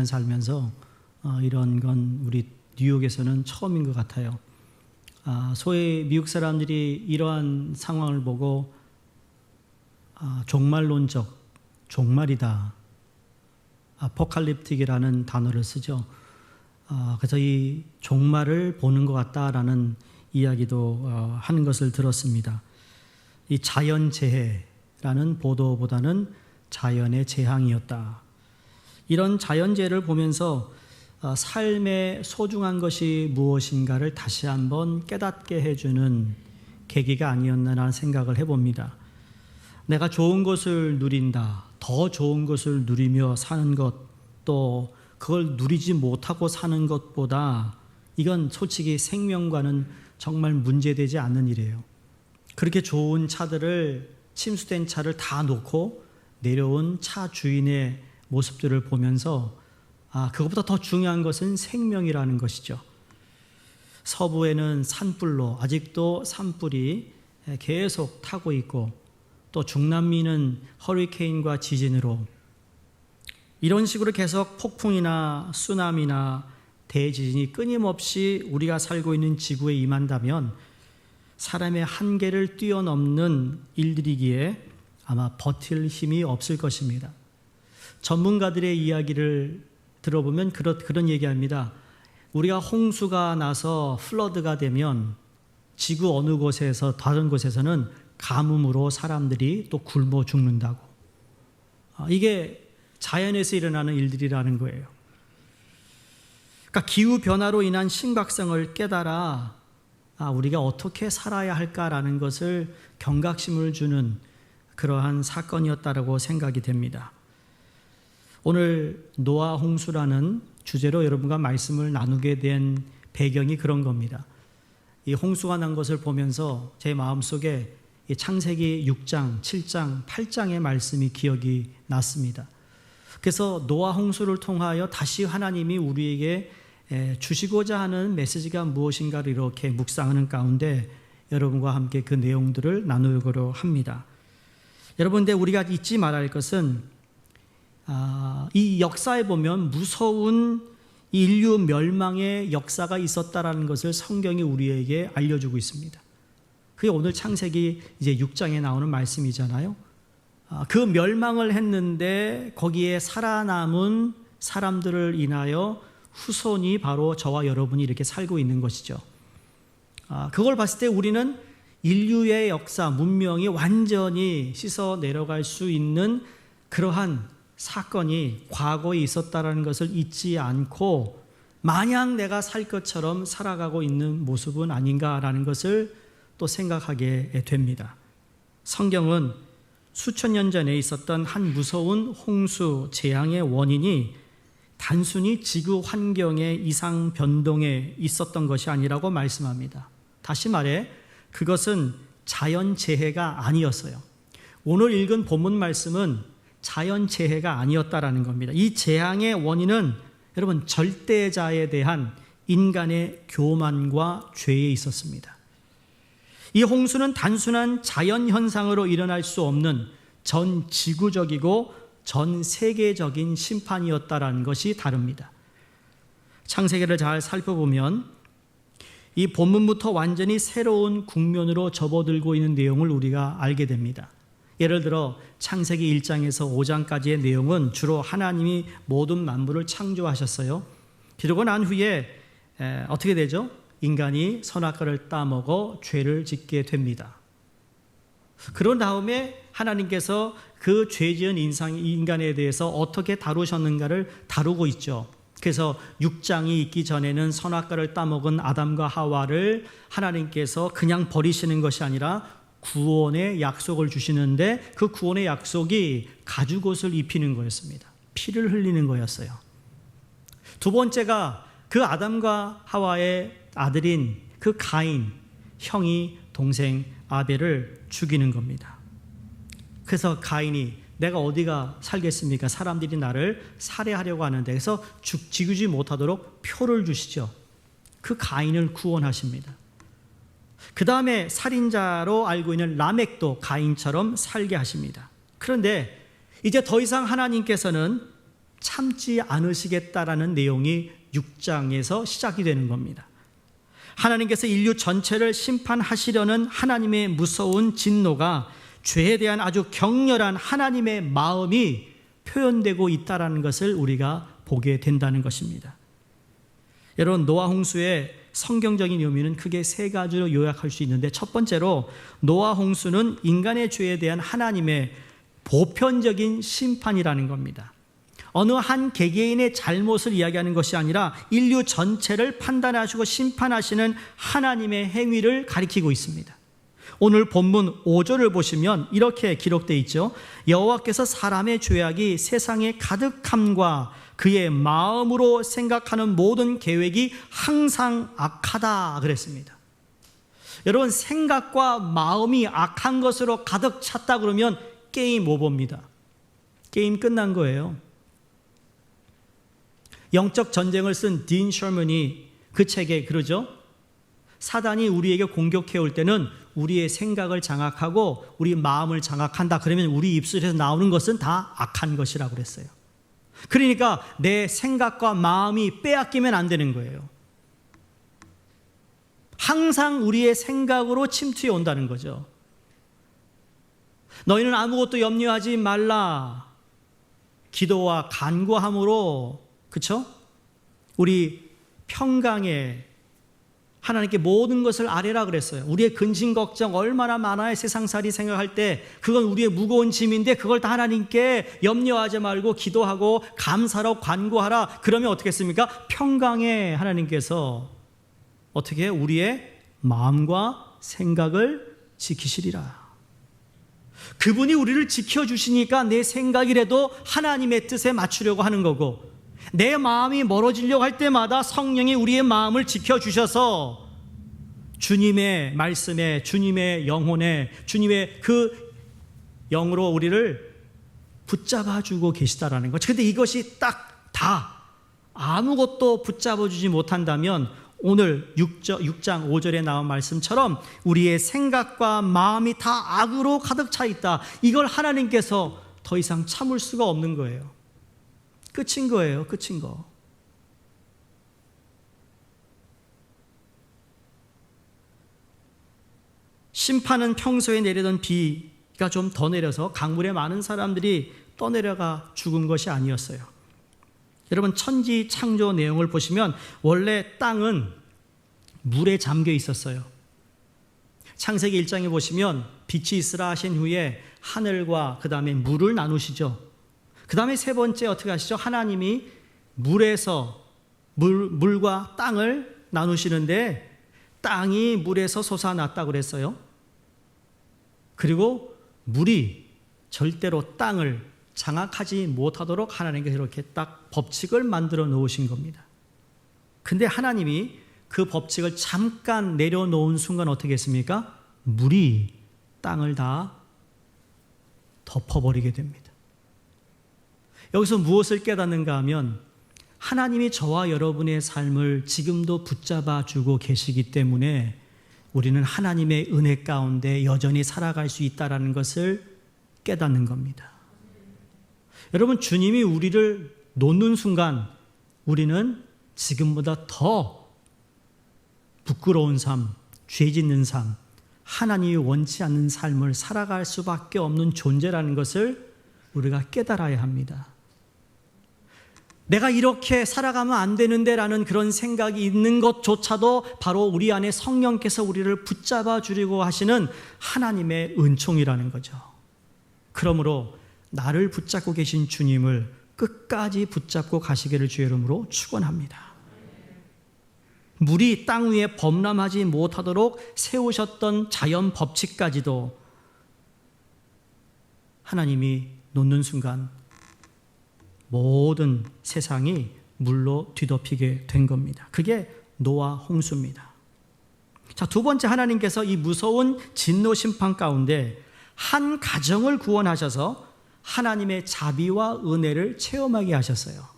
20년 살면서 이런 건 우리 뉴욕에서는 처음인 것 같아요. 소위 미국 사람들이 이러한 상황을 보고 종말론적, 종말이다, 아포칼립틱이라는 단어를 쓰죠. 그래서 이 종말을 보는 것 같다라는 이야기도 하는 것을 들었습니다. 이 자연재해라는 보도보다는 자연의 재앙이었다. 이런 자연재해를 보면서 삶의 소중한 것이 무엇인가를 다시 한번 깨닫게 해주는 계기가 아니었나라는 생각을 해봅니다. 내가 좋은 것을 누린다, 더 좋은 것을 누리며 사는 것, 또 그걸 누리지 못하고 사는 것보다 이건 솔직히 생명과는 정말 문제되지 않는 일이에요. 그렇게 좋은 차들을, 침수된 차를 다 놓고 내려온 차 주인의 모습들을 보면서 그것보다 더 중요한 것은 생명이라는 것이죠. 서부에는 산불로 아직도 산불이 계속 타고 있고, 또 중남미는 허리케인과 지진으로, 이런 식으로 계속 폭풍이나 쓰나미나 대지진이 끊임없이 우리가 살고 있는 지구에 임한다면 사람의 한계를 뛰어넘는 일들이기에 아마 버틸 힘이 없을 것입니다. 전문가들의 이야기를 들어보면 그런 얘기합니다. 우리가 홍수가 나서 플러드가 되면 지구 어느 곳에서 다른 곳에서는 가뭄으로 사람들이 또 굶어 죽는다고. 이게 자연에서 일어나는 일들이라는 거예요. 그러니까 기후변화로 인한 심각성을 깨달아 우리가 어떻게 살아야 할까라는 것을 경각심을 주는 그러한 사건이었다라고 생각이 됩니다. 오늘 노아 홍수라는 주제로 여러분과 말씀을 나누게 된 배경이 그런 겁니다. 이 홍수가 난 것을 보면서 제 마음속에 이 창세기 6장, 7장, 8장의 말씀이 기억이 났습니다. 그래서 노아 홍수를 통하여 다시 하나님이 우리에게 주시고자 하는 메시지가 무엇인가를 이렇게 묵상하는 가운데 여러분과 함께 그 내용들을 나누려고 합니다. 여러분, 우리가 잊지 말아야 할 것은 이 역사에 보면 무서운 인류 멸망의 역사가 있었다라는 것을 성경이 우리에게 알려주고 있습니다. 그게 오늘 창세기 이제 6장에 나오는 말씀이잖아요. 그 멸망을 했는데 거기에 살아남은 사람들을 인하여 후손이 바로 저와 여러분이 이렇게 살고 있는 것이죠. 그걸 봤을 때 우리는 인류의 역사, 문명이 완전히 씻어 내려갈 수 있는 그러한 사건이 과거에 있었다는 것을 잊지 않고 마냥 내가 살 것처럼 살아가고 있는 모습은 아닌가라는 것을 또 생각하게 됩니다. 성경은 수천 년 전에 있었던 한 무서운 홍수 재앙의 원인이 단순히 지구 환경의 이상 변동에 있었던 것이 아니라고 말씀합니다. 다시 말해 그것은 자연재해가 아니었어요. 오늘 읽은 본문 말씀은 자연재해가 아니었다라는 겁니다. 이 재앙의 원인은 여러분 절대자에 대한 인간의 교만과 죄에 있었습니다. 이 홍수는 단순한 자연현상으로 일어날 수 없는 전 지구적이고 전 세계적인 심판이었다라는 것이 다릅니다. 창세기를 잘 살펴보면 이 본문부터 완전히 새로운 국면으로 접어들고 있는 내용을 우리가 알게 됩니다. 예를 들어 창세기 1장에서 5장까지의 내용은 주로 하나님이 모든 만물을 창조하셨어요. 그러고 난 후에 어떻게 되죠? 인간이 선악과를 따먹어 죄를 짓게 됩니다. 그런 다음에 하나님께서 그 죄지은 인간에 대해서 어떻게 다루셨는가를 다루고 있죠. 그래서 6장이 있기 전에는 선악과를 따먹은 아담과 하와를 하나님께서 그냥 버리시는 것이 아니라 구원의 약속을 주시는데 그 구원의 약속이 가죽옷을 입히는 거였습니다. 피를 흘리는 거였어요. 두 번째가 그 아담과 하와의 아들인 그 가인, 형이 동생 아벨을 죽이는 겁니다. 그래서 가인이 내가 어디가 살겠습니까? 사람들이 나를 살해하려고 하는데, 그래서 죽이지 못하도록 표를 주시죠. 그 가인을 구원하십니다. 그 다음에 살인자로 알고 있는 라멕도 가인처럼 살게 하십니다. 그런데 이제 더 이상 하나님께서는 참지 않으시겠다라는 내용이 6장에서 시작이 되는 겁니다. 하나님께서 인류 전체를 심판하시려는 하나님의 무서운 진노가 죄에 대한 아주 격렬한 하나님의 마음이 표현되고 있다는 것을 우리가 보게 된다는 것입니다. 여러분, 노아 홍수의 성경적인 의미는 크게 세 가지로 요약할 수 있는데, 첫 번째로 노아 홍수는 인간의 죄에 대한 하나님의 보편적인 심판이라는 겁니다. 어느 한 개개인의 잘못을 이야기하는 것이 아니라 인류 전체를 판단하시고 심판하시는 하나님의 행위를 가리키고 있습니다. 오늘 본문 5절을 보시면 이렇게 기록되어 있죠. 여호와께서 사람의 죄악이 세상에 가득함과 그의 마음으로 생각하는 모든 계획이 항상 악하다 그랬습니다. 여러분, 생각과 마음이 악한 것으로 가득 찼다 그러면 게임 오버입니다. 게임 끝난 거예요. 영적 전쟁을 쓴 딘 셔먼이 그 책에 그러죠. 사단이 우리에게 공격해 올 때는 우리의 생각을 장악하고 우리 마음을 장악한다. 그러면 우리 입술에서 나오는 것은 다 악한 것이라고 그랬어요. 그러니까 내 생각과 마음이 빼앗기면 안 되는 거예요. 항상 우리의 생각으로 침투해 온다는 거죠. 너희는 아무것도 염려하지 말라. 기도와 간구함으로, 그렇죠? 우리 평강에 하나님께 모든 것을 아뢰라 그랬어요. 우리의 근심 걱정 얼마나 많아요. 세상살이 생각할 때 그건 우리의 무거운 짐인데 그걸 다 하나님께 염려하지 말고 기도하고 감사로 간구하라. 그러면 어떻겠습니까? 평강에 하나님께서 어떻게 우리의 마음과 생각을 지키시리라. 그분이 우리를 지켜주시니까 내 생각이라도 하나님의 뜻에 맞추려고 하는 거고, 내 마음이 멀어지려고 할 때마다 성령이 우리의 마음을 지켜주셔서 주님의 말씀에, 주님의 영혼에, 주님의 그 영으로 우리를 붙잡아주고 계시다라는 거죠. 그런데 이것이 딱 다 아무것도 붙잡아주지 못한다면 오늘 6장 5절에 나온 말씀처럼 우리의 생각과 마음이 다 악으로 가득 차 있다. 이걸 하나님께서 더 이상 참을 수가 없는 거예요. 끝인 거예요. 끝인 거. 심판은 평소에 내리던 비가 좀 더 내려서 강물에 많은 사람들이 떠내려가 죽은 것이 아니었어요. 여러분, 천지 창조 내용을 보시면 원래 땅은 물에 잠겨 있었어요. 창세기 1장에 보시면 빛이 있으라 하신 후에 하늘과 그 다음에 물을 나누시죠. 그 다음에 세 번째 어떻게 하시죠? 하나님이 물에서 물과 땅을 나누시는데 땅이 물에서 솟아났다고 그랬어요. 그리고 물이 절대로 땅을 장악하지 못하도록 하나님께서 이렇게 딱 법칙을 만들어 놓으신 겁니다. 근데 하나님이 그 법칙을 잠깐 내려놓은 순간 어떻게 했습니까? 물이 땅을 다 덮어버리게 됩니다. 여기서 무엇을 깨닫는가 하면 하나님이 저와 여러분의 삶을 지금도 붙잡아 주고 계시기 때문에 우리는 하나님의 은혜 가운데 여전히 살아갈 수 있다는 것을 깨닫는 겁니다. 여러분, 주님이 우리를 놓는 순간 우리는 지금보다 더 부끄러운 삶, 죄 짓는 삶, 하나님이 원치 않는 삶을 살아갈 수밖에 없는 존재라는 것을 우리가 깨달아야 합니다. 내가 이렇게 살아가면 안 되는데 라는 그런 생각이 있는 것조차도 바로 우리 안에 성령께서 우리를 붙잡아 주려고 하시는 하나님의 은총이라는 거죠. 그러므로 나를 붙잡고 계신 주님을 끝까지 붙잡고 가시기를 주의 이름으로 축원합니다. 물이 땅 위에 범람하지 못하도록 세우셨던 자연 법칙까지도 하나님이 놓는 순간 모든 세상이 물로 뒤덮이게 된 겁니다. 그게 노아 홍수입니다. 자, 두 번째, 하나님께서 이 무서운 진노 심판 가운데 한 가정을 구원하셔서 하나님의 자비와 은혜를 체험하게 하셨어요.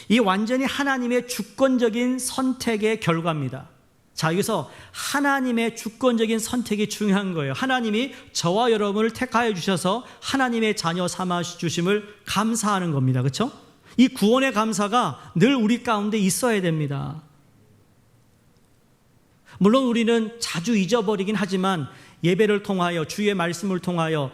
이 완전히 하나님의 주권적인 선택의 결과입니다. 자, 여기서 하나님의 주권적인 선택이 중요한 거예요. 하나님이 저와 여러분을 택하여 주셔서 하나님의 자녀 삼아 주심을 감사하는 겁니다. 그렇죠? 이 구원의 감사가 늘 우리 가운데 있어야 됩니다. 물론 우리는 자주 잊어버리긴 하지만 예배를 통하여 주의 말씀을 통하여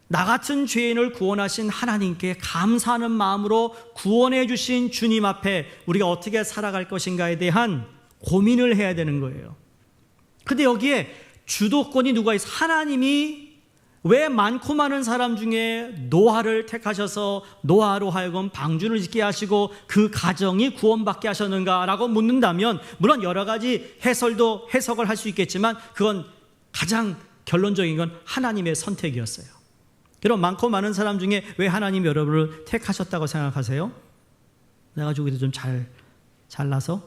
나 같은 죄인을 구원하신 하나님께 감사하는 마음으로 구원해 주신 주님 앞에 우리가 어떻게 살아갈 것인가에 대한 고민을 해야 되는 거예요. 근데 여기에 주도권이 누가 있어? 하나님이 왜 많고 많은 사람 중에 노아를 택하셔서 노아로 하여금 방주를 짓게 하시고 그 가정이 구원받게 하셨는가라고 묻는다면 물론 여러 가지 해석을 할 수 있겠지만 그건 가장 결론적인 건 하나님의 선택이었어요. 여러분, 많고 많은 사람 중에 왜 하나님 여러분을 택하셨다고 생각하세요? 내가 주기도 좀 잘나서?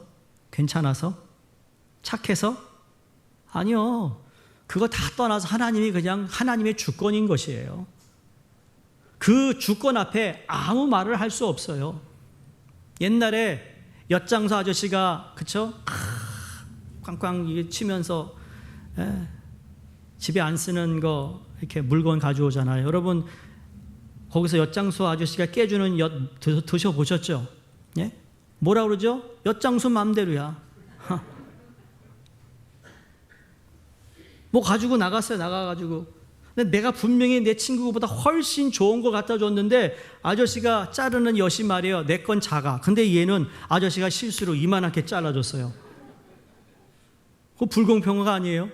괜찮아서? 착해서? 아니요. 그거 다 떠나서 하나님이 그냥 하나님의 주권인 것이에요. 그 주권 앞에 아무 말을 할 수 없어요. 옛날에 엿장수 아저씨가 그쵸? 꽝꽝 이게 치면서 집에 안 쓰는 거 이렇게 물건 가져오잖아요. 여러분 거기서 엿장수 아저씨가 깨주는 엿 드셔보셨죠? 예? 뭐라 그러죠? 엿장수 맘대로야. 뭐 가지고 나가가지고. 근데 내가 분명히 내 친구보다 훨씬 좋은 거 갖다 줬는데 아저씨가 자르는 엿이 말이에요. 내 건 작아. 근데 얘는 아저씨가 실수로 이만하게 잘라줬어요. 그거 불공평한 아니에요?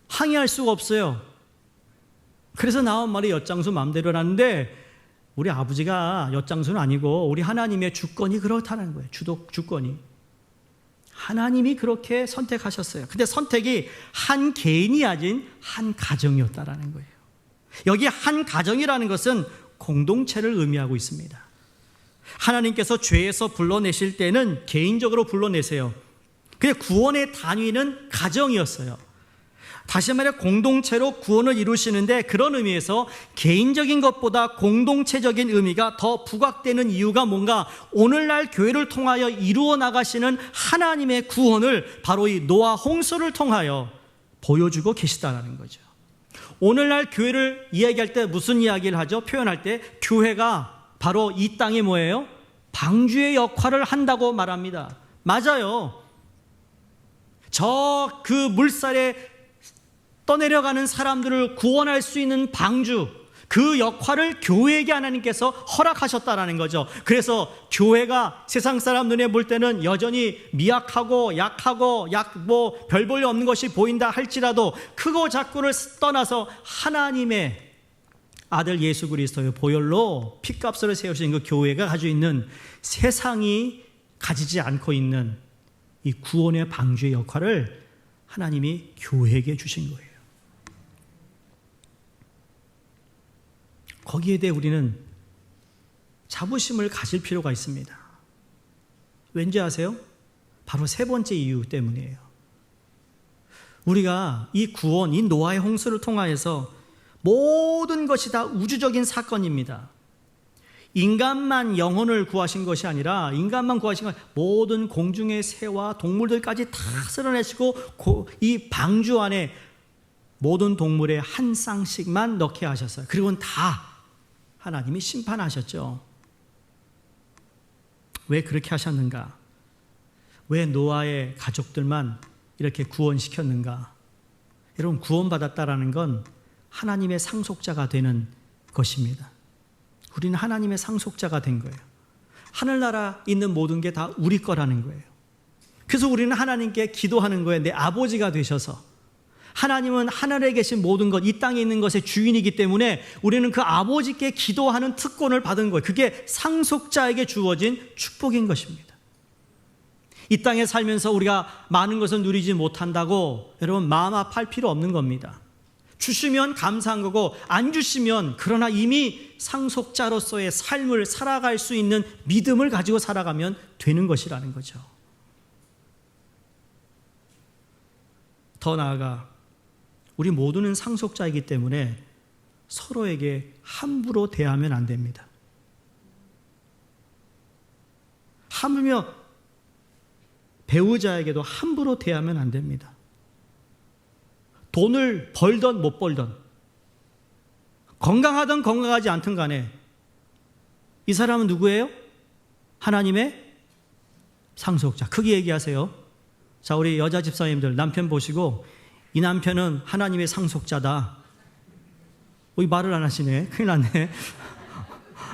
항의할 수가 없어요. 그래서 나온 말이 엿장수 맘대로라는데 우리 아버지가 엿장수는 아니고 우리 하나님의 주권이 그렇다는 거예요. 주권이. 하나님이 그렇게 선택하셨어요. 근데 선택이 한 개인이 아닌 한 가정이었다라는 거예요. 여기 한 가정이라는 것은 공동체를 의미하고 있습니다. 하나님께서 죄에서 불러내실 때는 개인적으로 불러내세요. 근데 구원의 단위는 가정이었어요. 다시 말해 공동체로 구원을 이루시는데 그런 의미에서 개인적인 것보다 공동체적인 의미가 더 부각되는 이유가 뭔가 오늘날 교회를 통하여 이루어 나가시는 하나님의 구원을 바로 이 노아 홍수를 통하여 보여주고 계시다는 거죠. 오늘날 교회를 이야기할 때 무슨 이야기를 하죠? 표현할 때 교회가 바로 이 땅에 뭐예요? 방주의 역할을 한다고 말합니다. 맞아요. 저 그 물살에 떠내려가는 사람들을 구원할 수 있는 방주, 그 역할을 교회에게 하나님께서 허락하셨다라는 거죠. 그래서 교회가 세상 사람 눈에 볼 때는 여전히 미약하고 약하고 별 볼일 없는 것이 보인다 할지라도 크고 작고를 떠나서 하나님의 아들 예수 그리스도의 보혈로 피값으로 세우신 그 교회가 가지고 있는 세상이 가지지 않고 있는 이 구원의 방주의 역할을 하나님이 교회에게 주신 거예요. 거기에 대해 우리는 자부심을 가질 필요가 있습니다. 왠지 아세요? 바로 세 번째 이유 때문이에요. 우리가 이 구원, 이 노아의 홍수를 통하여서 모든 것이 다 우주적인 사건입니다. 인간만 영혼을 구하신 것이 아니라 인간만 구하신 것, 모든 공중의 새와 동물들까지 다 쓸어내시고 이 방주 안에 모든 동물의 한 쌍씩만 넣게 하셨어요. 그리고는 다 하나님이 심판하셨죠. 왜 그렇게 하셨는가? 왜 노아의 가족들만 이렇게 구원시켰는가? 여러분, 구원받았다라는 건 하나님의 상속자가 되는 것입니다. 우리는 하나님의 상속자가 된 거예요. 하늘나라 있는 모든 게 다 우리 거라는 거예요. 그래서 우리는 하나님께 기도하는 거예요. 내 아버지가 되셔서. 하나님은 하늘에 계신 모든 것, 이 땅에 있는 것의 주인이기 때문에 우리는 그 아버지께 기도하는 특권을 받은 거예요. 그게 상속자에게 주어진 축복인 것입니다. 이 땅에 살면서 우리가 많은 것을 누리지 못한다고 여러분 마음 아파할 필요 없는 겁니다. 주시면 감사한 거고 안 주시면 그러나 이미 상속자로서의 삶을 살아갈 수 있는 믿음을 가지고 살아가면 되는 것이라는 거죠. 더 나아가 우리 모두는 상속자이기 때문에 서로에게 함부로 대하면 안 됩니다. 하물며 배우자에게도 함부로 대하면 안 됩니다. 돈을 벌던 못 벌던, 건강하든 건강하지 않든 간에 이 사람은 누구예요? 하나님의 상속자. 크게 얘기하세요. 자, 우리 여자 집사님들 남편 보시고 이 남편은 하나님의 상속자다. 이 말을 안 하시네. 큰일 났네.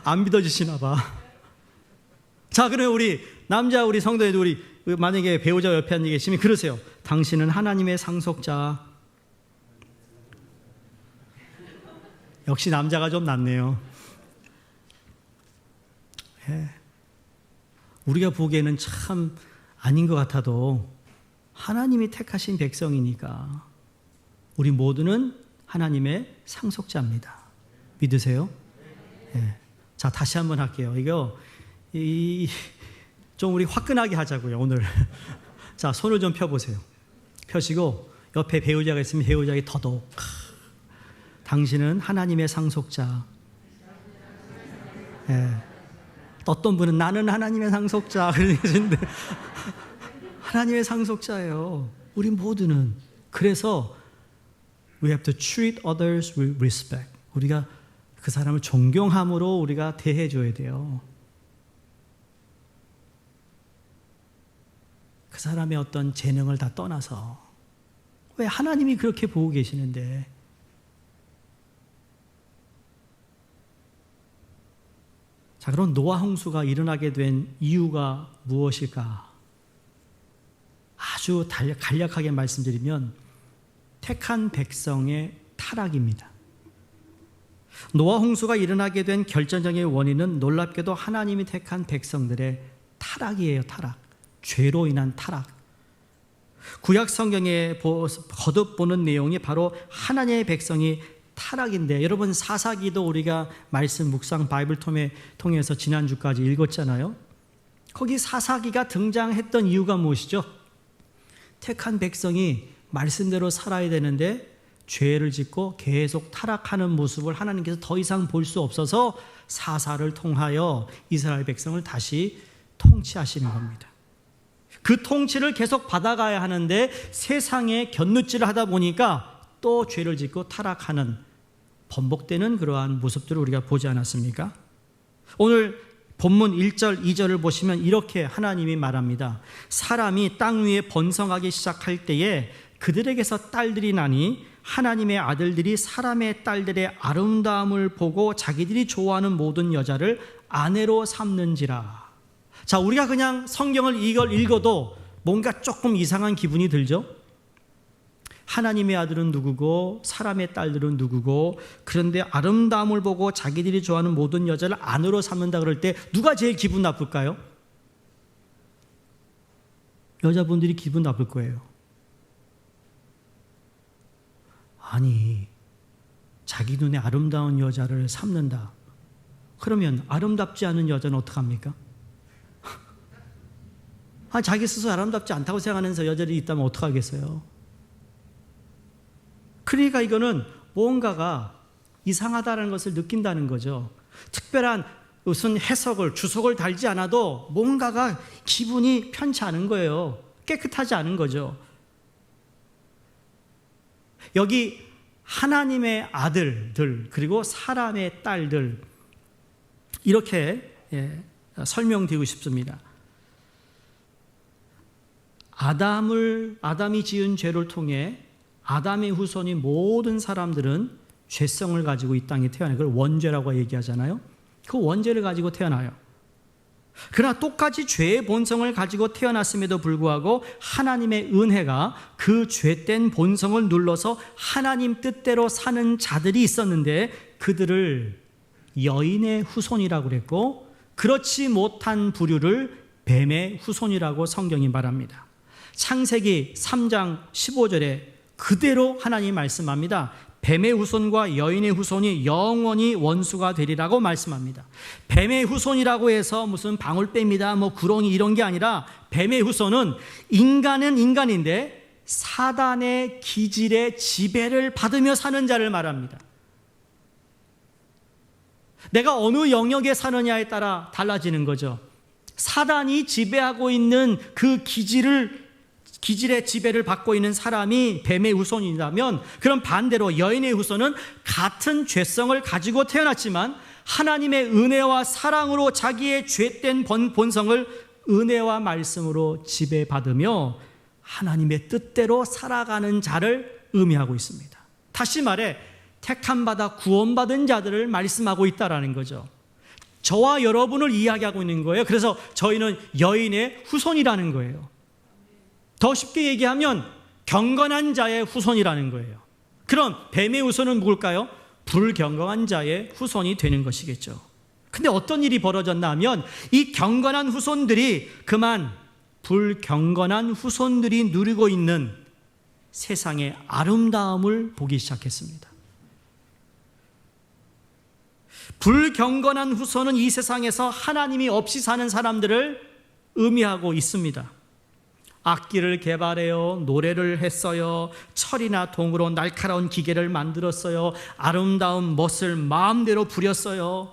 안 믿어주시나 봐. 자, 그럼 우리 남자 우리 성도에도 우리 만약에 배우자 옆에 앉아 계시면 그러세요. 당신은 하나님의 상속자. 역시 남자가 좀 낫네요. 예. 우리가 보기에는 참 아닌 것 같아도 하나님이 택하신 백성이니까 우리 모두는 하나님의 상속자입니다. 믿으세요? 예. 자, 다시 한번 할게요. 이거 좀 우리 화끈하게 하자고요, 오늘. 자, 손을 좀 펴보세요. 펴시고 옆에 배우자가 있으면 배우자에게 더더욱. 당신은 하나님의 상속자. 예. 어떤 분은 나는 하나님의 상속자 그러시는데 하나님의 상속자예요. 우리 모두는. 그래서 we have to treat others with respect. 우리가 그 사람을 존경함으로 우리가 대해줘야 돼요. 그 사람의 어떤 재능을 다 떠나서 왜 하나님이 그렇게 보고 계시는데 자, 그럼 노아 홍수가 일어나게 된 이유가 무엇일까? 아주 간략하게 말씀드리면 택한 백성의 타락입니다. 노아 홍수가 일어나게 된 결정적인 원인은 놀랍게도 하나님이 택한 백성들의 타락이에요. 타락. 죄로 인한 타락. 구약 성경에 거듭 보는 내용이 바로 하나님의 백성이 타락인데, 여러분 사사기도 우리가 말씀 묵상 바이블 통해서 지난주까지 읽었잖아요. 거기 사사기가 등장했던 이유가 무엇이죠? 택한 백성이 말씀대로 살아야 되는데 죄를 짓고 계속 타락하는 모습을 하나님께서 더 이상 볼 수 없어서 사사를 통하여 이스라엘 백성을 다시 통치하시는 겁니다. 그 통치를 계속 받아가야 하는데 세상에 곁누질을 하다 보니까 또 죄를 짓고 타락하는, 번복되는 그러한 모습들을 우리가 보지 않았습니까? 오늘 본문 1절, 2절을 보시면 이렇게 하나님이 말합니다. 사람이 땅 위에 번성하기 시작할 때에 그들에게서 딸들이 나니 하나님의 아들들이 사람의 딸들의 아름다움을 보고 자기들이 좋아하는 모든 여자를 아내로 삼는지라. 자, 우리가 그냥 성경을 이걸 읽어도 뭔가 조금 이상한 기분이 들죠? 하나님의 아들은 누구고 사람의 딸들은 누구고, 그런데 아름다움을 보고 자기들이 좋아하는 모든 여자를 아내로 삼는다 그럴 때 누가 제일 기분 나쁠까요? 여자분들이 기분 나쁠 거예요. 아니, 자기 눈에 아름다운 여자를 삼는다. 그러면 아름답지 않은 여자는 어떡합니까? 자기 스스로 아름답지 않다고 생각하는 여자들이 있다면 어떡하겠어요? 그러니까 이거는 뭔가가 이상하다는 것을 느낀다는 거죠. 특별한 무슨 해석을, 주석을 달지 않아도 뭔가가 기분이 편치 않은 거예요. 깨끗하지 않은 거죠. 여기 하나님의 아들들 그리고 사람의 딸들, 이렇게 설명드리고 싶습니다. 아담이 지은 죄를 통해 아담의 후손인 모든 사람들은 죄성을 가지고 이 땅에 태어나요. 그걸 원죄라고 얘기하잖아요. 그 원죄를 가지고 태어나요. 그러나 똑같이 죄의 본성을 가지고 태어났음에도 불구하고 하나님의 은혜가 그 죄된 본성을 눌러서 하나님 뜻대로 사는 자들이 있었는데 그들을 여인의 후손이라고 그랬고, 그렇지 못한 부류를 뱀의 후손이라고 성경이 말합니다. 창세기 3장 15절에 그대로 하나님이 말씀합니다. 뱀의 후손과 여인의 후손이 영원히 원수가 되리라고 말씀합니다. 뱀의 후손이라고 해서 무슨 방울뱀이다, 구렁이 이런 게 아니라 뱀의 후손은 인간은 인간인데 사단의 기질의 지배를 받으며 사는 자를 말합니다. 내가 어느 영역에 사느냐에 따라 달라지는 거죠. 사단이 지배하고 있는 그 기질의 지배를 받고 있는 사람이 뱀의 후손이라면, 그럼 반대로 여인의 후손은 같은 죄성을 가지고 태어났지만 하나님의 은혜와 사랑으로 자기의 죄된 본성을 은혜와 말씀으로 지배받으며 하나님의 뜻대로 살아가는 자를 의미하고 있습니다. 다시 말해 택함받아 구원받은 자들을 말씀하고 있다는 거죠. 저와 여러분을 이야기하고 있는 거예요. 그래서 저희는 여인의 후손이라는 거예요. 더 쉽게 얘기하면 경건한 자의 후손이라는 거예요. 그럼 뱀의 후손은 뭘까요? 불경건한 자의 후손이 되는 것이겠죠. 근데 어떤 일이 벌어졌나 하면 이 경건한 후손들이 그만 불경건한 후손들이 누리고 있는 세상의 아름다움을 보기 시작했습니다. 불경건한 후손은 이 세상에서 하나님이 없이 사는 사람들을 의미하고 있습니다. 악기를 개발해요, 노래를 했어요, 철이나 동으로 날카로운 기계를 만들었어요, 아름다운 멋을 마음대로 부렸어요.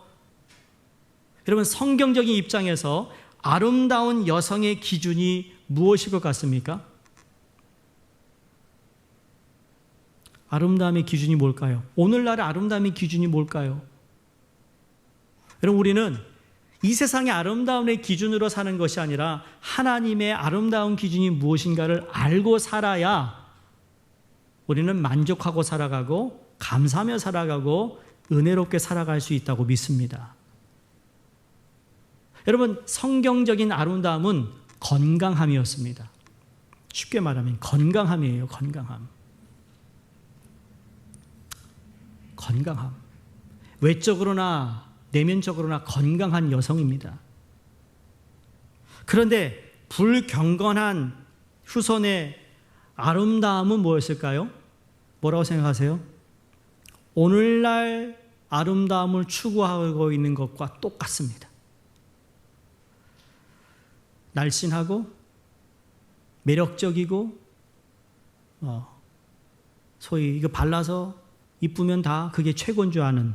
여러분, 성경적인 입장에서 아름다운 여성의 기준이 무엇일 것 같습니까? 아름다움의 기준이 뭘까요? 오늘날의 아름다움의 기준이 뭘까요? 여러분, 우리는 이 세상의 아름다움의 기준으로 사는 것이 아니라 하나님의 아름다운 기준이 무엇인가를 알고 살아야 우리는 만족하고 살아가고 감사하며 살아가고 은혜롭게 살아갈 수 있다고 믿습니다. 여러분, 성경적인 아름다움은 건강함이었습니다. 쉽게 말하면 건강함이에요. 건강함. 건강함. 외적으로나 내면적으로나 건강한 여성입니다. 그런데 불경건한 후손의 아름다움은 무엇일까요? 뭐라고 생각하세요? 오늘날 아름다움을 추구하고 있는 것과 똑같습니다. 날씬하고 매력적이고 소위 이거 발라서 이쁘면 다 그게 최고인 줄 아는,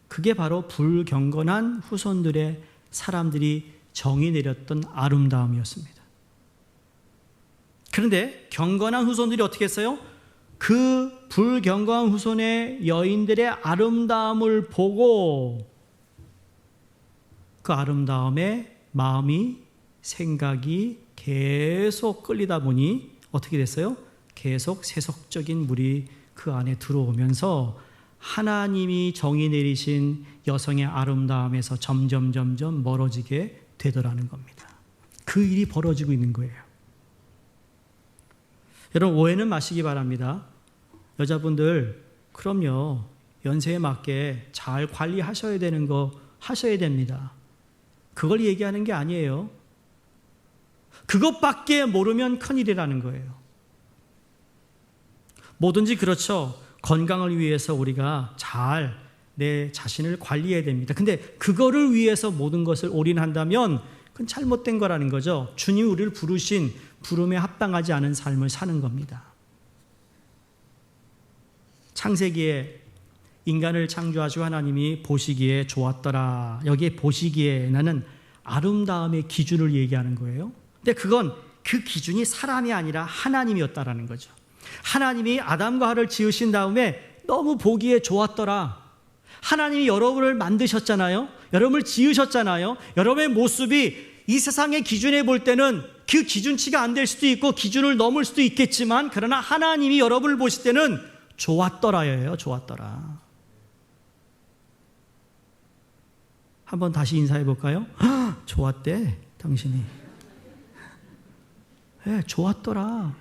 그게 바로 불경건한 후손들의 사람들이 정의 내렸던 아름다움이었습니다. 그런데 경건한 후손들이 어떻게 했어요? 그 불경건한 후손의 여인들의 아름다움을 보고 그 아름다움에 마음이, 생각이 계속 끌리다 보니 어떻게 됐어요? 계속 세속적인 물이 그 안에 들어오면서 하나님이 정의 내리신 여성의 아름다움에서 점점 멀어지게 되더라는 겁니다. 그 일이 벌어지고 있는 거예요. 여러분, 오해는 마시기 바랍니다. 여자분들, 그럼요, 연세에 맞게 잘 관리하셔야 되는 거 하셔야 됩니다. 그걸 얘기하는 게 아니에요. 그것밖에 모르면 큰일이라는 거예요. 뭐든지 그렇죠. 건강을 위해서 우리가 잘 내 자신을 관리해야 됩니다. 근데 그거를 위해서 모든 것을 올인한다면 그건 잘못된 거라는 거죠. 주님이 우리를 부르신 부름에 합당하지 않은 삶을 사는 겁니다. 창세기에 인간을 창조하시고 하나님이 보시기에 좋았더라. 여기에 보시기에 나는 아름다움의 기준을 얘기하는 거예요. 근데 그건 그 기준이 사람이 아니라 하나님이었다라는 거죠. 하나님이 아담과 하와를 지으신 다음에 너무 보기에 좋았더라. 하나님이 여러분을 만드셨잖아요. 여러분을 지으셨잖아요. 여러분의 모습이 이 세상의 기준에 볼 때는 그 기준치가 안 될 수도 있고 기준을 넘을 수도 있겠지만, 그러나 하나님이 여러분을 보실 때는 좋았더라예요. 좋았더라. 한번 다시 인사해 볼까요? 좋았대, 당신이. 네, 좋았더라.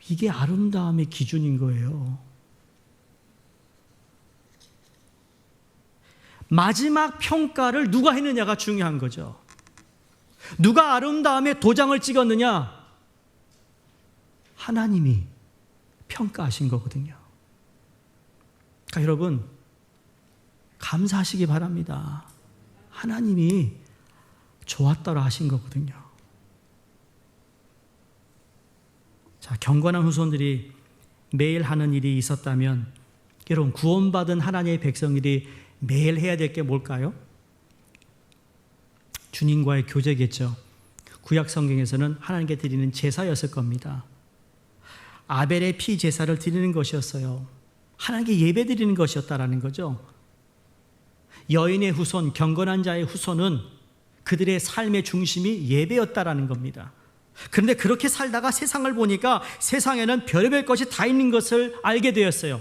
이게 아름다움의 기준인 거예요. 마지막 평가를 누가 했느냐가 중요한 거죠. 누가 아름다움의 도장을 찍었느냐? 하나님이 평가하신 거거든요. 그러니까 여러분, 감사하시기 바랍니다. 하나님이 좋았더라 하신 거거든요. 자, 경건한 후손들이 매일 하는 일이 있었다면, 여러분, 구원받은 하나님의 백성들이 매일 해야 될 게 뭘까요? 주님과의 교제겠죠. 구약 성경에서는 하나님께 드리는 제사였을 겁니다. 아벨의 피 제사를 드리는 것이었어요. 하나님께 예배 드리는 것이었다라는 거죠. 여인의 후손, 경건한 자의 후손은 그들의 삶의 중심이 예배였다라는 겁니다. 그런데 그렇게 살다가 세상을 보니까 세상에는 별의별 것이 다 있는 것을 알게 되었어요.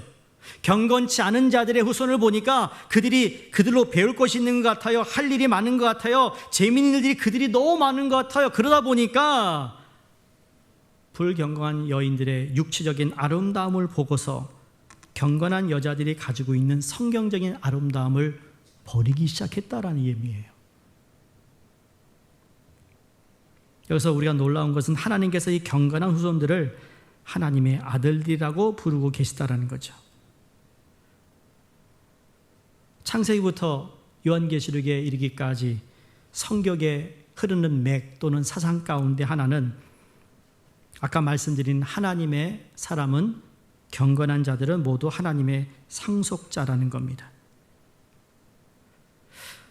경건치 않은 자들의 후손을 보니까 그들로 배울 것이 있는 것 같아요. 할 일이 많은 것 같아요. 재미있는 일들이 그들이 너무 많은 것 같아요. 그러다 보니까 불경건한 여인들의 육체적인 아름다움을 보고서 경건한 여자들이 가지고 있는 성경적인 아름다움을 버리기 시작했다라는 의미예요. 여기서 우리가 놀라운 것은 하나님께서 이 경건한 후손들을 하나님의 아들들이라고 부르고 계시다라는 거죠. 창세기부터 요한계시록에 이르기까지 성경에 흐르는 맥 또는 사상 가운데 하나는 아까 말씀드린 하나님의 사람은, 경건한 자들은 모두 하나님의 상속자라는 겁니다.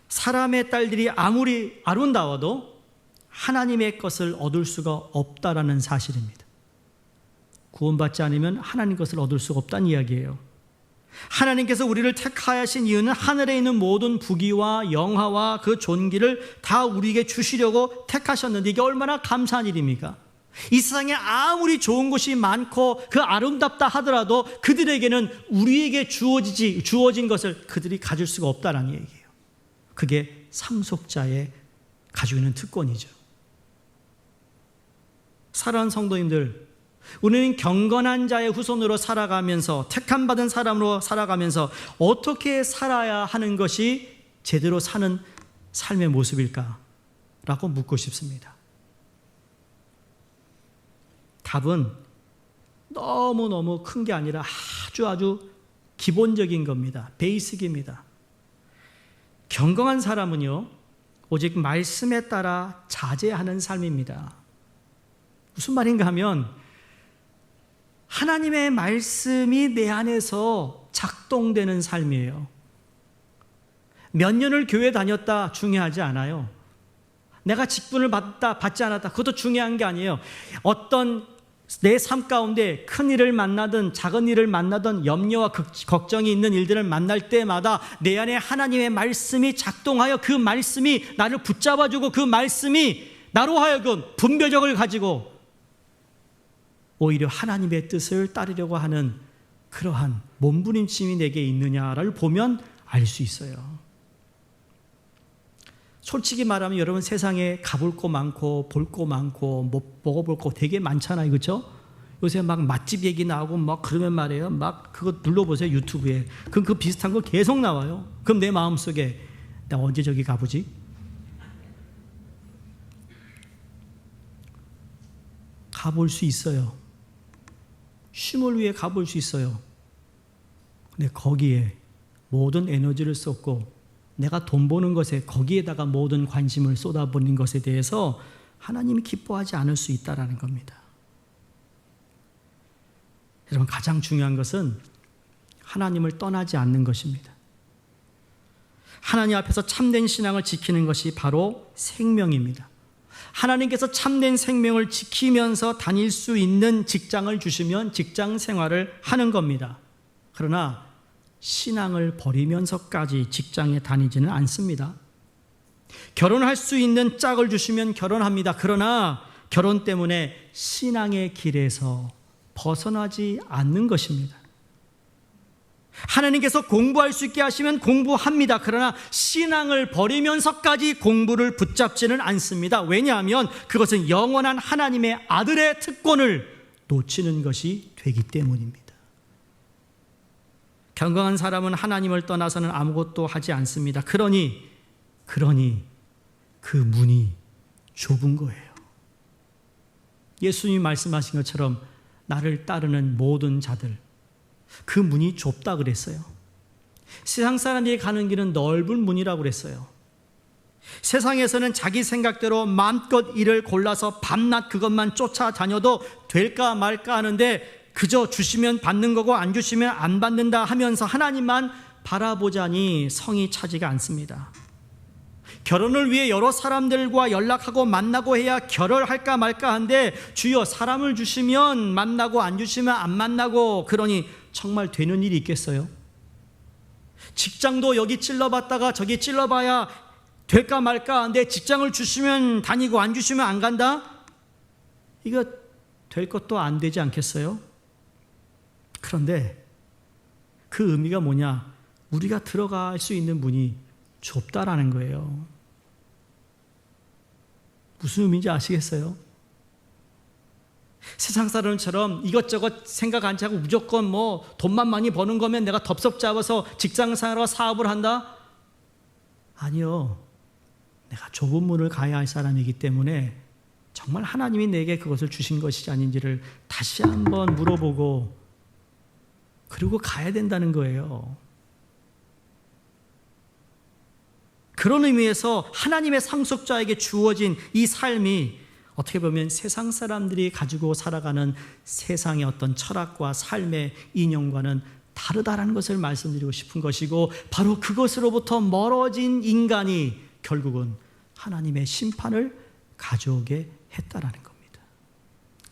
사람의 딸들이 아무리 아름다워도 하나님의 것을 얻을 수가 없다라는 사실입니다. 구원받지 않으면 하나님 것을 얻을 수가 없다는 이야기예요. 하나님께서 우리를 택하신 이유는 하늘에 있는 모든 부귀와 영화와 그 존귀를 다 우리에게 주시려고 택하셨는데 이게 얼마나 감사한 일입니까? 이 세상에 아무리 좋은 것이 많고 그 아름답다 하더라도 그들에게는 우리에게 주어진 것을 그들이 가질 수가 없다는 얘기예요. 그게 상속자의 가지고 있는 특권이죠. 사랑하는 성도님들, 우리는 경건한 자의 후손으로 살아가면서, 택함받은 사람으로 살아가면서 어떻게 살아야 하는 것이 제대로 사는 삶의 모습일까? 라고 묻고 싶습니다. 답은 너무너무 큰 게 아니라 아주 기본적인 겁니다. 베이직입니다. 경건한 사람은요, 오직 말씀에 따라 자제하는 삶입니다. 무슨 말인가 하면 하나님의 말씀이 내 안에서 작동되는 삶이에요. 몇 년을 교회 다녔다 중요하지 않아요. 내가 직분을 받지 않았다, 그것도 중요한 게 아니에요. 어떤 내 삶 가운데 큰 일을 만나든 작은 일을 만나든 염려와 걱정이 있는 일들을 만날 때마다 내 안에 하나님의 말씀이 작동하여 그 말씀이 나를 붙잡아주고 그 말씀이 나로 하여금 분별력을 가지고 오히려 하나님의 뜻을 따르려고 하는 그러한 몸부림침이 내게 있느냐를 보면 알 수 있어요. 솔직히 말하면 여러분, 세상에 가볼 거 많고 볼 거 많고 먹어볼 거 되게 많잖아요, 그렇죠? 요새 막 맛집 얘기 나오고 막 그러면 말이에요, 막 그거 눌러보세요, 유튜브에. 그럼 그 비슷한 거 계속 나와요. 그럼 내 마음속에 나 언제 저기 가보지? 가볼 수 있어요. 쉼을 위해 가볼 수 있어요. 근데 거기에 모든 에너지를 쏟고 내가 돈 버는 것에 거기에다가 모든 관심을 쏟아붓는 것에 대해서 하나님이 기뻐하지 않을 수 있다는 겁니다. 여러분, 가장 중요한 것은 하나님을 떠나지 않는 것입니다. 하나님 앞에서 참된 신앙을 지키는 것이 바로 생명입니다. 하나님께서 참된 생명을 지키면서 다닐 수 있는 직장을 주시면 직장 생활을 하는 겁니다. 그러나 신앙을 버리면서까지 직장에 다니지는 않습니다. 결혼할 수 있는 짝을 주시면 결혼합니다. 그러나 결혼 때문에 신앙의 길에서 벗어나지 않는 것입니다. 하나님께서 공부할 수 있게 하시면 공부합니다. 그러나 신앙을 버리면서까지 공부를 붙잡지는 않습니다. 왜냐하면 그것은 영원한 하나님의 아들의 특권을 놓치는 것이 되기 때문입니다. 경건한 사람은 하나님을 떠나서는 아무것도 하지 않습니다. 그러니 그 문이 좁은 거예요. 예수님이 말씀하신 것처럼 나를 따르는 모든 자들, 그 문이 좁다 그랬어요. 세상 사람들이 가는 길은 넓은 문이라고 그랬어요. 세상에서는 자기 생각대로 마음껏 일을 골라서 밤낮 그것만 쫓아다녀도 될까 말까 하는데 그저 주시면 받는 거고 안 주시면 안 받는다 하면서 하나님만 바라보자니 성이 차지가 않습니다. 결혼을 위해 여러 사람들과 연락하고 만나고 해야 결혼할까 말까 한데 주여 사람을 주시면 만나고 안 주시면 안 만나고 그러니 정말 되는 일이 있겠어요? 직장도 여기 찔러봤다가 저기 찔러봐야 될까 말까. 내 직장을 주시면 다니고 안 주시면 안 간다. 이거 될 것도 안 되지 않겠어요? 그런데 그 의미가 뭐냐? 우리가 들어갈 수 있는 문이 좁다라는 거예요. 무슨 의미인지 아시겠어요? 세상 사람처럼 이것저것 생각 안 하고 무조건 뭐 돈만 많이 버는 거면 내가 덥석 잡아서 직장 생활과 사업을 한다? 아니요. 내가 좁은 문을 가야 할 사람이기 때문에 정말 하나님이 내게 그것을 주신 것이 아닌지를 다시 한번 물어보고 그리고 가야 된다는 거예요. 그런 의미에서 하나님의 상속자에게 주어진 이 삶이 어떻게 보면 세상 사람들이 가지고 살아가는 세상의 어떤 철학과 삶의 이념과는 다르다라는 것을 말씀드리고 싶은 것이고, 바로 그것으로부터 멀어진 인간이 결국은 하나님의 심판을 가져오게 했다라는 겁니다.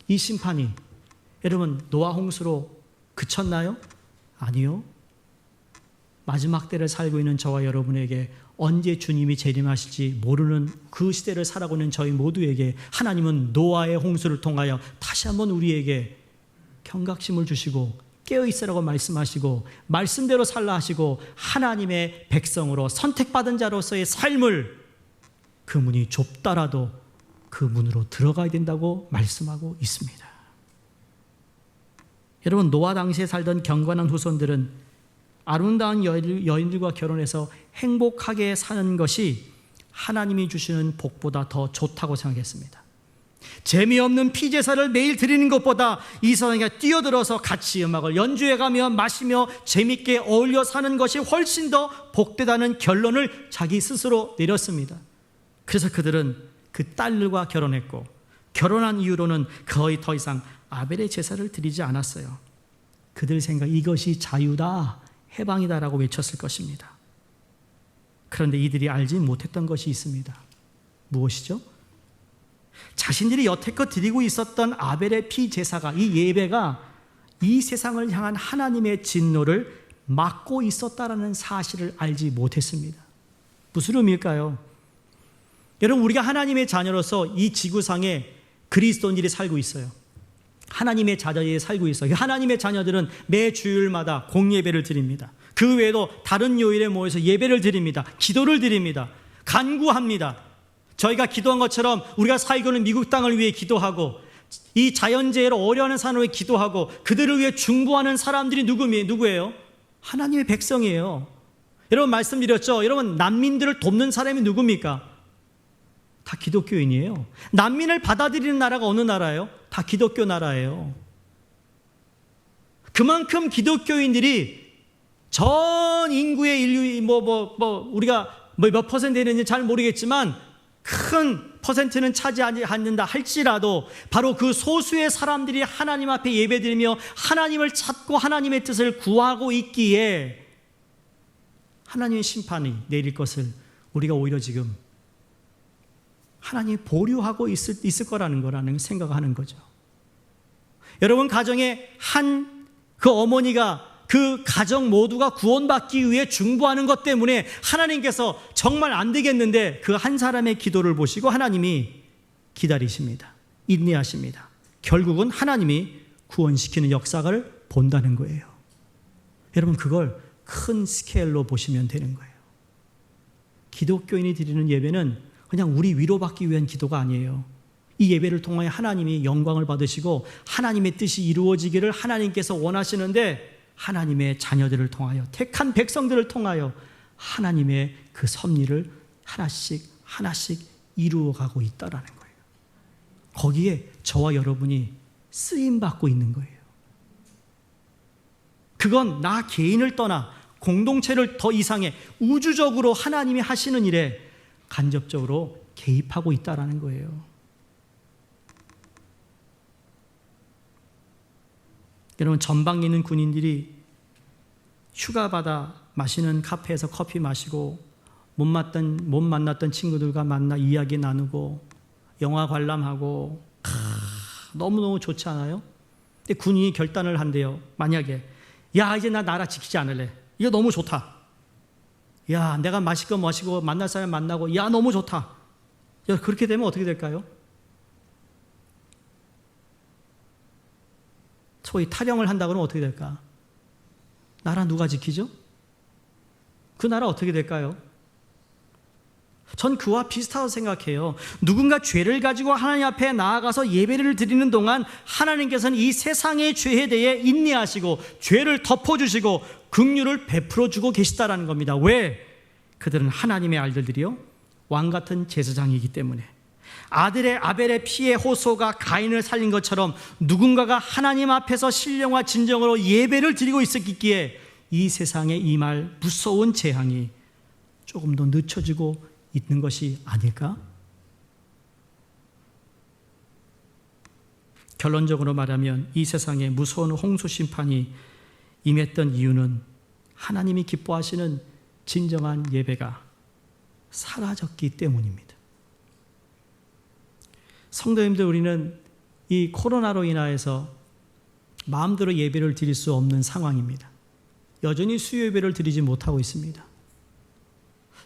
이 심판이 여러분 노아 홍수로 그쳤나요? 아니요. 마지막 때를 살고 있는 저와 여러분에게 언제 주님이 재림하실지 모르는 그 시대를 살아가고 있는 저희 모두에게 하나님은 노아의 홍수를 통하여 다시 한번 우리에게 경각심을 주시고 깨어있으라고 말씀하시고 말씀대로 살라 하시고 하나님의 백성으로 선택받은 자로서의 삶을 그 문이 좁다라도 그 문으로 들어가야 된다고 말씀하고 있습니다. 여러분, 노아 당시에 살던 경건한 후손들은 아름다운 여인들과 결혼해서 행복하게 사는 것이 하나님이 주시는 복보다 더 좋다고 생각했습니다. 재미없는 피제사를 매일 드리는 것보다 이 세상에 뛰어들어서 같이 음악을 연주해가며 마시며 재밌게 어울려 사는 것이 훨씬 더 복되다는 결론을 자기 스스로 내렸습니다. 그래서 그들은 그 딸들과 결혼했고, 결혼한 이후로는 거의 더 이상 아벨의 제사를 드리지 않았어요. 그들 생각 이것이 자유다, 해방이다라고 외쳤을 것입니다. 그런데 이들이 알지 못했던 것이 있습니다. 무엇이죠? 자신들이 여태껏 드리고 있었던 아벨의 피 제사가, 이 예배가 이 세상을 향한 하나님의 진노를 막고 있었다라는 사실을 알지 못했습니다. 무슨 의미일까요? 여러분, 우리가 하나님의 자녀로서 이 지구상에 그리스도인들이 살고 있어요. 하나님의 자녀들이 살고 있어요. 하나님의 자녀들은 매 주일마다 공예배를 드립니다. 그 외에도 다른 요일에 모여서 예배를 드립니다. 기도를 드립니다. 간구합니다. 저희가 기도한 것처럼 우리가 살고 있는 미국 땅을 위해 기도하고, 이 자연재해로 어려워하는 사람을 위해 기도하고, 그들을 위해 중보하는 사람들이 누구예요? 하나님의 백성이에요. 여러분, 말씀드렸죠? 여러분, 난민들을 돕는 사람이 누굽니까? 다 기독교인이에요. 난민을 받아들이는 나라가 어느 나라예요? 다 기독교 나라예요. 그만큼 기독교인들이 전 인구의 우리가 몇 퍼센트 되는지 잘 모르겠지만 큰 퍼센트는 차지하지 않는다 할지라도 바로 그 소수의 사람들이 하나님 앞에 예배드리며 하나님을 찾고 하나님의 뜻을 구하고 있기에 하나님의 심판이 내릴 것을 우리가 오히려 지금 하나님이 보류하고 있을 거라는 생각하는 거죠. 여러분, 가정에 그 어머니가 그 가정 모두가 구원받기 위해 중보하는 것 때문에 하나님께서 정말 안 되겠는데 그 한 사람의 기도를 보시고 하나님이 기다리십니다. 인내하십니다. 결국은 하나님이 구원시키는 역사를 본다는 거예요. 여러분, 그걸 큰 스케일로 보시면 되는 거예요. 기독교인이 드리는 예배는 그냥 우리 위로받기 위한 기도가 아니에요. 이 예배를 통하여 하나님이 영광을 받으시고 하나님의 뜻이 이루어지기를 하나님께서 원하시는데, 하나님의 자녀들을 통하여, 택한 백성들을 통하여 하나님의 그 섭리를 하나씩 이루어가고 있다라는 거예요. 거기에 저와 여러분이 쓰임받고 있는 거예요. 그건 나 개인을 떠나 공동체를 더 이상의 우주적으로 하나님이 하시는 일에 간접적으로 개입하고 있다라는 거예요. 여러분, 전방에 있는 군인들이 휴가받아 마시는 카페에서 커피 마시고 못 만났던 친구들과 만나 이야기 나누고 영화 관람하고 너무너무 좋지 않아요? 근데 군인이 결단을 한대요. 만약에 이제 나 나라 지키지 않을래. 이거 너무 좋다. 야, 내가 마실 거 마시고 만날 사람 만나고 야, 너무 좋다. 야, 그렇게 되면 어떻게 될까요? 소위 타령을 한다 그러면 어떻게 될까? 나라 누가 지키죠? 그 나라 어떻게 될까요? 전 그와 비슷하다고 생각해요. 누군가 죄를 가지고 하나님 앞에 나아가서 예배를 드리는 동안 하나님께서는 이 세상의 죄에 대해 인내하시고 죄를 덮어주시고 긍휼을 베풀어주고 계시다라는 겁니다. 왜? 그들은 하나님의 아들들이요, 왕같은 제사장이기 때문에. 아벨의 피의 호소가 가인을 살린 것처럼 누군가가 하나님 앞에서 신령과 진정으로 예배를 드리고 있었기에 이 세상에 임할 무서운 재앙이 조금 더 늦춰지고 있는 것이 아닐까? 결론적으로 말하면 이 세상에 무서운 홍수 심판이 임했던 이유는 하나님이 기뻐하시는 진정한 예배가 사라졌기 때문입니다. 성도님들, 우리는 이 코로나로 인하여서 마음대로 예배를 드릴 수 없는 상황입니다. 여전히 수요 예배를 드리지 못하고 있습니다.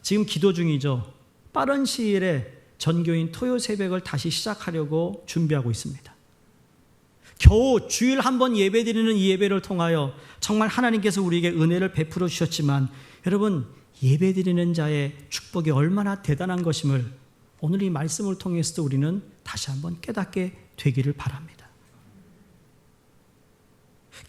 지금 기도 중이죠. 빠른 시일에 전교인 토요 새벽을 다시 시작하려고 준비하고 있습니다. 겨우 주일 한 번 예배 드리는 이 예배를 통하여 정말 하나님께서 우리에게 은혜를 베풀어 주셨지만, 여러분, 예배 드리는 자의 축복이 얼마나 대단한 것임을 오늘 이 말씀을 통해서도 우리는 다시 한번 깨닫게 되기를 바랍니다.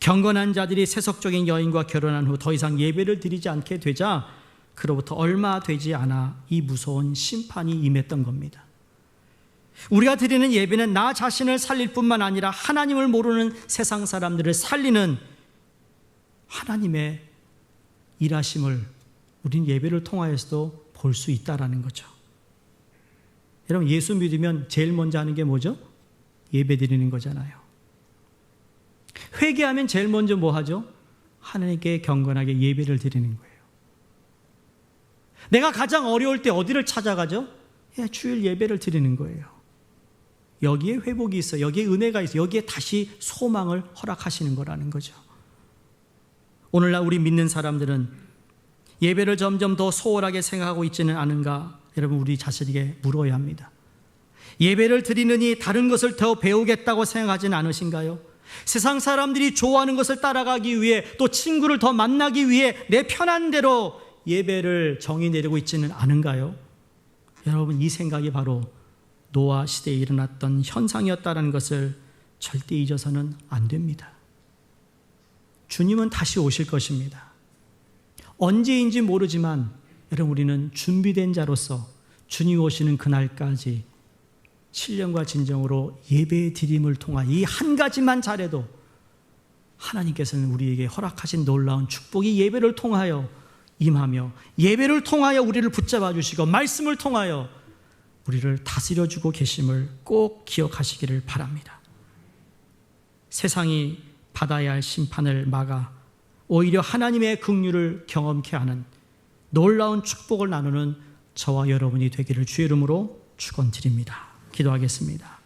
경건한 자들이 세속적인 여인과 결혼한 후 더 이상 예배를 드리지 않게 되자 그로부터 얼마 되지 않아 이 무서운 심판이 임했던 겁니다. 우리가 드리는 예배는 나 자신을 살릴 뿐만 아니라 하나님을 모르는 세상 사람들을 살리는 하나님의 일하심을 우린 예배를 통하여서도 볼 수 있다라는 거죠. 여러분, 예수 믿으면 제일 먼저 하는 게 뭐죠? 예배 드리는 거잖아요. 회개하면 제일 먼저 뭐 하죠? 하나님께 경건하게 예배를 드리는 거예요. 내가 가장 어려울 때 어디를 찾아가죠? 주일 예배를 드리는 거예요. 여기에 회복이 있어, 여기에 은혜가 있어, 여기에 다시 소망을 허락하시는 거라는 거죠. 오늘날 우리 믿는 사람들은 예배를 점점 더 소홀하게 생각하고 있지는 않은가? 여러분, 우리 자신에게 물어야 합니다. 예배를 드리느니 다른 것을 더 배우겠다고 생각하지는 않으신가요? 세상 사람들이 좋아하는 것을 따라가기 위해, 또 친구를 더 만나기 위해 내 편한 대로 예배를 정의 내리고 있지는 않은가요? 여러분, 이 생각이 바로 노아 시대에 일어났던 현상이었다는 것을 절대 잊어서는 안 됩니다. 주님은 다시 오실 것입니다. 언제인지 모르지만 여러분, 우리는 준비된 자로서 주님 오시는 그날까지 신령과 진정으로 예배 드림을 통하 이 한 가지만 잘해도 하나님께서는 우리에게 허락하신 놀라운 축복이 예배를 통하여 임하며, 예배를 통하여 우리를 붙잡아 주시고 말씀을 통하여 우리를 다스려 주고 계심을 꼭 기억하시기를 바랍니다. 세상이 받아야 할 심판을 막아 오히려 하나님의 긍휼을 경험케 하는 놀라운 축복을 나누는 저와 여러분이 되기를 주의 이름으로 축원드립니다. 기도하겠습니다.